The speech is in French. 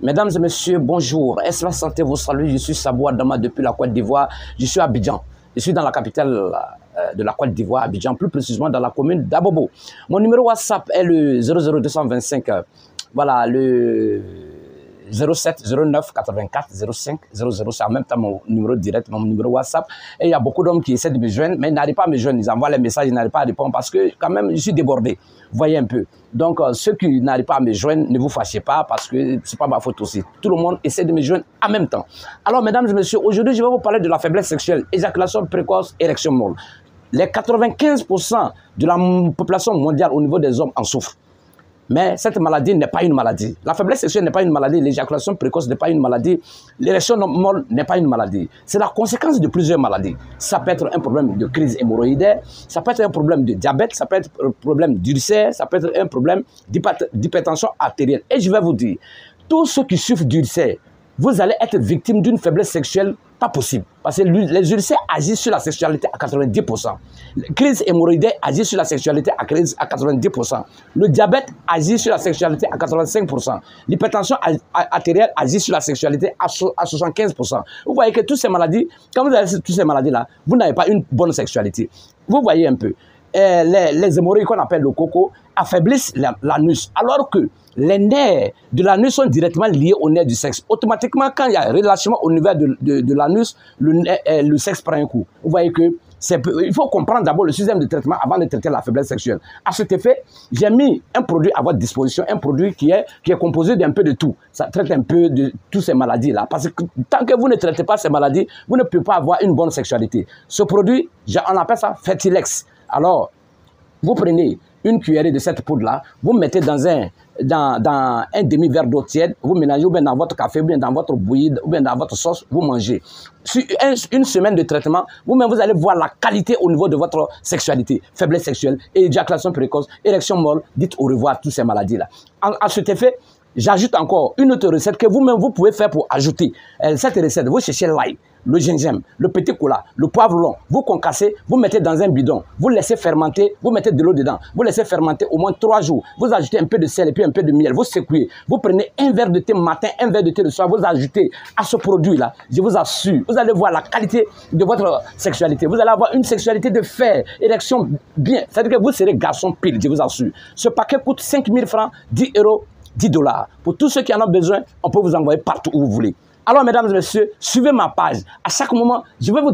Mesdames et messieurs, bonjour. Est-ce la santé vous salue? Je suis Sabou Adama depuis la Côte d'Ivoire. Je suis à Abidjan. Je suis dans la capitale de la Côte d'Ivoire, Abidjan, plus précisément dans la commune d'Abobo. Mon numéro WhatsApp est le 00225. Voilà, le 07 09 84 05 00. C'est en même temps mon numéro direct, mon numéro WhatsApp. Et il y a beaucoup d'hommes qui essaient de me joindre, mais ils n'arrivent pas à me joindre. Ils envoient les messages, ils n'arrivent pas à répondre parce que quand même, je suis débordé. Vous voyez un peu. Donc, ceux qui n'arrivent pas à me joindre, ne vous fâchez pas parce que ce n'est pas ma faute aussi. Tout le monde essaie de me joindre en même temps. Alors, mesdames et messieurs, aujourd'hui, je vais vous parler de la faiblesse sexuelle, éjaculation précoce, érection molle. Les 95% de la population mondiale au niveau des hommes en souffrent. Mais cette maladie n'est pas une maladie. La faiblesse sexuelle n'est pas une maladie. L'éjaculation précoce n'est pas une maladie. L'érection molle n'est pas une maladie. C'est la conséquence de plusieurs maladies. Ça peut être un problème de crise hémorroïdaire, ça peut être un problème de diabète, ça peut être un problème d'ulcère, ça peut être un problème d'hypertension artérielle. Et je vais vous dire, tous ceux qui souffrent d'ulcère, vous allez être victime d'une faiblesse sexuelle pas possible. Parce que les ulcères agissent sur la sexualité à 90%. La crise hémorroïdaire agit sur la sexualité à 90%. Le diabète agit sur la sexualité à 85%. L'hypertension artérielle agit sur la sexualité à 75%. Vous voyez que toutes ces maladies, quand vous avez toutes ces maladies-là, vous n'avez pas une bonne sexualité. Vous voyez un peu. Les hémorroïdes qu'on appelle le coco affaiblissent l'anus, alors que les nerfs de l'anus sont directement liés aux nerfs du sexe. Automatiquement, quand il y a un relâchement au niveau de l'anus, le sexe prend un coup. Vous voyez que il faut comprendre d'abord le système de traitement avant de traiter la faiblesse sexuelle. À cet effet, j'ai mis un produit à votre disposition, un produit qui est composé d'un peu de tout. Ça traite un peu de toutes ces maladies-là. Parce que tant que vous ne traitez pas ces maladies, vous ne pouvez pas avoir une bonne sexualité. Ce produit, on appelle ça Fertilex. Alors, vous prenez une cuillerée de cette poudre-là, vous mettez dans un demi-verre d'eau tiède, vous mélangez ou bien dans votre café, ou bien dans votre bouillie, ou bien dans votre sauce, vous mangez. Sur une semaine de traitement, vous-même, vous allez voir la qualité au niveau de votre sexualité, faiblesse sexuelle, éjaculation précoce, érection molle, dites au revoir à toutes ces maladies-là. À cet effet, j'ajoute encore une autre recette que vous-même, vous pouvez faire pour ajouter. Cette recette, vous cherchez l'ail, le gingembre, le petit cola, le poivre long, vous concassez, vous mettez dans un bidon, vous laissez fermenter, vous mettez de l'eau dedans, vous laissez fermenter au moins 3 jours, vous ajoutez un peu de sel et puis un peu de miel, vous secouez, vous prenez un verre de thé matin, un verre de thé le soir, vous ajoutez à ce produit-là, je vous assure, vous allez voir la qualité de votre sexualité, vous allez avoir une sexualité de fer, érection bien, c'est-à-dire que vous serez garçon pile, je vous assure. Ce paquet coûte 5 000 francs, 10 euros, 10 $. Pour tous ceux qui en ont besoin, on peut vous envoyer partout où vous voulez. Alors, mesdames et messieurs, suivez ma page. À chaque moment, je vais vous